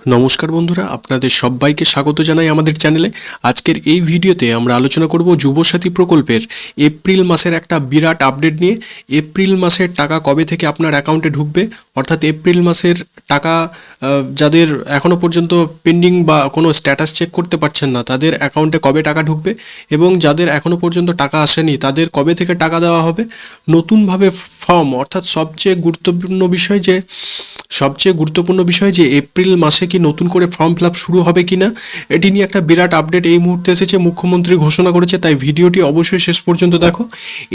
নমস্কার বন্ধুরা, আপনাদের সবাইকে স্বাগত জানাই আমাদের চ্যানেলে। আজকের এই ভিডিওতে আমরা আলোচনা করব যুবসাথী প্রকল্পের এপ্রিল মাসের একটা বিরাট আপডেট নিয়ে। এপ্রিল মাসের টাকা কবে থেকে আপনার অ্যাকাউন্টে ঢুকবে, অর্থাৎ এপ্রিল মাসের টাকা যাদের এখনও পর্যন্ত পেন্ডিং বা কোনো স্ট্যাটাস চেক করতে পারছেন না তাদের অ্যাকাউন্টে কবে টাকা ঢুকবে, এবং যাদের এখনও পর্যন্ত টাকা আসেনি তাদের কবে থেকে টাকা দেওয়া হবে। নতুনভাবে ফর্ম, অর্থাৎ সবচেয়ে গুরুত্বপূর্ণ বিষয় যে এপ্রিল মাসে কি নতুন করে ফর্ম ফিল আপ শুরু হবে কি না, এটি নিয়ে একটা বিরাট আপডেট এই মুহূর্তে এসেছে। মুখ্যমন্ত্রী ঘোষণা করেছে, তাই ভিডিওটি অবশ্যই শেষ পর্যন্ত দেখো।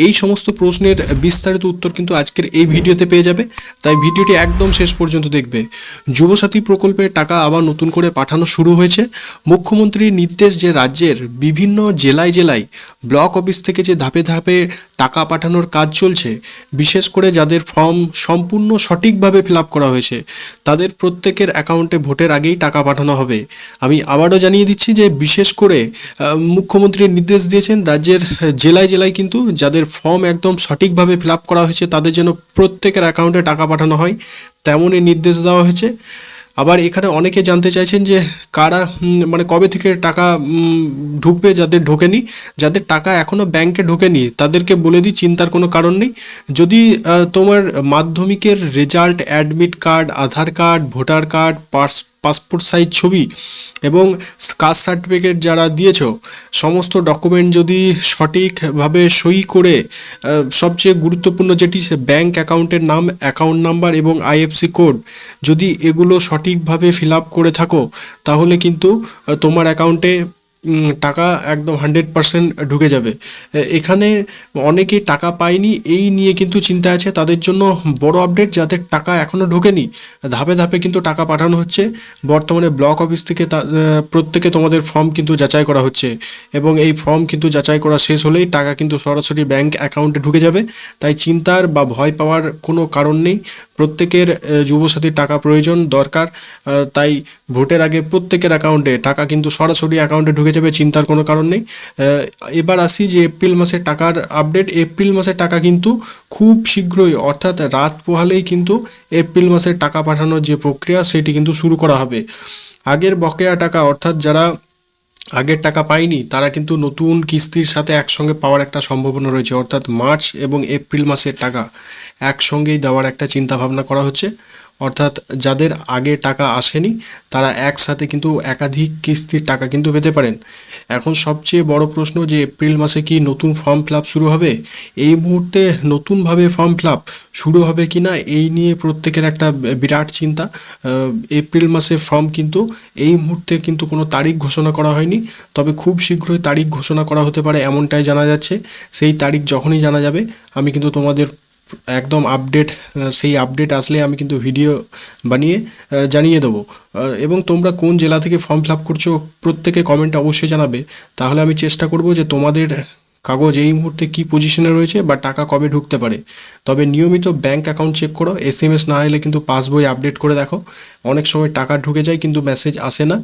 এই সমস্ত প্রশ্নের বিস্তারিত উত্তর কিন্তু আজকের এই ভিডিওতে পেয়ে যাবে, তাই ভিডিওটি একদম শেষ পর্যন্ত দেখবে। যুবসাথী প্রকল্পের টাকা আবার নতুন করে পাঠানো শুরু হয়েছে। মুখ্যমন্ত্রীর নির্দেশ যে রাজ্যের বিভিন্ন জেলায় ব্লক অফিস থেকে যে ধাপে ধাপে টাকা পাঠানোর কাজ চলছে, বিশেষ করে যাদের ফর্ম সম্পূর্ণ সঠিকভাবে ফিল আপ করা হয়েছে তাদের প্রত্যেকের অ্যাকাউন্টে ভোটের আগেই টাকা পাঠানো হবে। আমি আবারও জানিয়ে দিচ্ছি যে বিশেষ করে মুখ্যমন্ত্রী নির্দেশ দিয়েছেন রাজ্যের জেলায় কিন্তু যাদের ফর্ম একদম সঠিকভাবে ফিল আপ করা হয়েছে তাদের যেন প্রত্যেকের অ্যাকাউন্টে টাকা পাঠানো হয়, তেমনই নির্দেশ দেওয়া হয়েছে। আবার এখানে অনেকে জানতে চাইছেন যে কারা মানে কবে থেকে টাকা ঢুকবে। যাদের টাকা এখনও ব্যাংকে ঢোকেনি তাদেরকে বলে দিই, চিন্তার কোনো কারণ নেই। যদি তোমার মাধ্যমিকের result, admit card, Aadhaar card, voter card, passport size ছবি এবং কাস্ট সার্টিফিকেট যারা দিয়েছো, সমস্ত ডকুমেন্ট যদি সঠিকভাবে সই করে সবচেয়ে গুরুত্বপূর্ণ যেটি ব্যাংক অ্যাকাউন্টের নাম, অ্যাকাউন্ট নাম্বার এবং আইএফসি কোড, যদি এগুলো সঠিকভাবে ফিল আপ করে থাকো তাহলে কিন্তু তোমার অ্যাকাউন্টে টাকা একদম 100% ঢুকে যাবে। এখানে অনেকেই টাকা পায়নি, এই নিয়ে কিন্তু চিন্তা আছে। তাদের জন্য বড় আপডেট, যাদের টাকা এখনও ঢোকেনি ধাপে ধাপে কিন্তু টাকা পাঠানো হচ্ছে। বর্তমানে ব্লক অফিস থেকে প্রত্যেকে তোমাদের ফর্ম কিন্তু যাচাই করা হচ্ছে, এবং এই ফর্ম কিন্তু যাচাই করা শেষ হলেই টাকা কিন্তু সরাসরি ব্যাংক অ্যাকাউন্টে ঢুকে যাবে। তাই চিন্তার বা ভয় পাওয়ার কোনো কারণ নেই। প্রত্যেকের যুবসাথীর টাকা প্রয়োজন দরকার, তাই ভোটের আগে প্রত্যেকের অ্যাকাউন্টে টাকা কিন্তু সরাসরি অ্যাকাউন্টে ঢুকে যাবে, চিন্তার কোনো কারণ নেই। এবার আসি যে এপ্রিল মাসের টাকার আপডেট। এপ্রিল মাসের টাকা কিন্তু খুব শীঘ্রই, অর্থাৎ রাত পোহালেই কিন্তু এপ্রিল মাসের টাকা পাঠানোর যে প্রক্রিয়া সেটি কিন্তু শুরু করা হবে। আগের বকেয়া টাকা, অর্থাৎ যারা আগের টাকা পায়নি তারা কিন্তু নতুন কিস্তির সাথে একসঙ্গে পাওয়ার একটা সম্ভাবনা রয়েছে, অর্থাৎ মার্চ এবং এপ্রিল মাসের টাকা একসঙ্গেই দেওয়ার একটা চিন্তা ভাবনা করা হচ্ছে। অর্থাৎ যাদের আগে টাকা আসেনি তারা একসাথে কিন্তু একাধিক কিস্তির টাকা কিন্তু পেতে পারেন। এখন সবচেয়ে বড় প্রশ্ন যে এপ্রিল মাসে কি নতুন ফর্ম ফিল আপ শুরু হবে। এই মুহূর্তে নতুনভাবে ফর্ম ফিল আপ শুরু হবে কি না এই নিয়ে প্রত্যেকের একটা বিরাট চিন্তা। এপ্রিল মাসে ফর্ম কিন্তু এই মুহূর্তে কিন্তু কোনো তারিখ ঘোষণা করা হয়নি, তবে খুব শীঘ্রই তারিখ ঘোষণা করা হতে পারে এমনটাই জানা যাচ্ছে। সেই তারিখ যখনই জানা যাবে আমি কিন্তু তোমাদের একদম সেই আপডেট আসলে আমি কিন্তু ভিডিও বানিয়ে জানিয়ে দেবো। এবং তোমরা কোন জেলা থেকে ফর্ম ফিল আপ করছো প্রত্যেকে কমেন্টে অবশ্যই জানাবে, তাহলে আমি চেষ্টা করব যে তোমাদের কাগজ এই মুহূর্তে কী পজিশনে রয়েছে বা টাকা কবে ঢুকতে পারে। তবে নিয়মিত ব্যাংক অ্যাকাউন্ট চেক করো, এসএমএস না এলে কিন্তু পাসবই আপডেট করে দেখো। অনেক সময় টাকা ঢুকে যায় কিন্তু মেসেজ আসে না।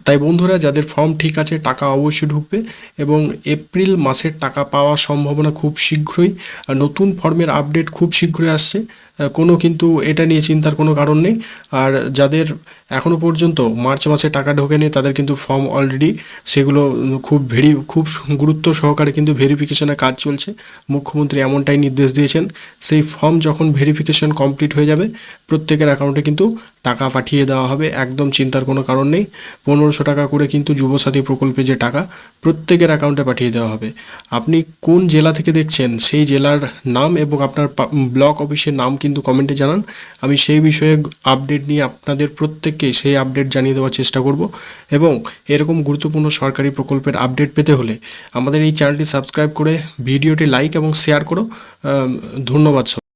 তাই বন্ধুরা, যাদের ফর্ম ঠিক আছে টাকা অবশ্যই ঢুকবে, এবং এপ্রিল মাসের টাকা পাওয়ার সম্ভাবনা খুব শীঘ্রই। নতুন ফর্মের আপডেট খুব শীঘ্রই আসছে, কোনো কিন্তু এটা নিয়ে চিন্তার কোনো কারণ নেই। আর যাদের এখনও পর্যন্ত মার্চ মাসে টাকা ঢোকেনি তাদের কিন্তু ফর্ম অলরেডি সেগুলো খুব গুরুত্ব সহকারে কিন্তু ভেরিফিকেশনের কাজ চলছে। মুখ্যমন্ত্রী এমনটাই নির্দেশ দিয়েছেন। সেই ফর্ম যখন ভেরিফিকেশন কমপ্লিট হয়ে যাবে প্রত্যেকের অ্যাকাউন্টে কিন্তু টাকা পাঠিয়ে দেওয়া হবে, একদম চিন্তার কোনো কারণ নেই। 1500 টাকা করে কিন্তু যুবসাথী প্রকল্পে যে টাকা প্রত্যেকের অ্যাকাউন্টে পাঠিয়ে দেওয়া হবে। আপনি কোন জেলা থেকে দেখছেন সেই জেলার নাম এবং আপনার ব্লক অফিসের নাম কিন্তু কমেন্টে জানান। আমি সেই বিষয়ে আপডেট নিয়ে আপনাদের প্রত্যেককে সেই আপডেট জানিয়ে দেওয়ার চেষ্টা করব। এবং এরকম গুরুত্বপূর্ণ সরকারি প্রকল্পের আপডেট পেতে হলে আমাদের এই চ্যানেলটি সাবস্ক্রাইব করে ভিডিওটি লাইক এবং শেয়ার করো। ধন্যবাদ।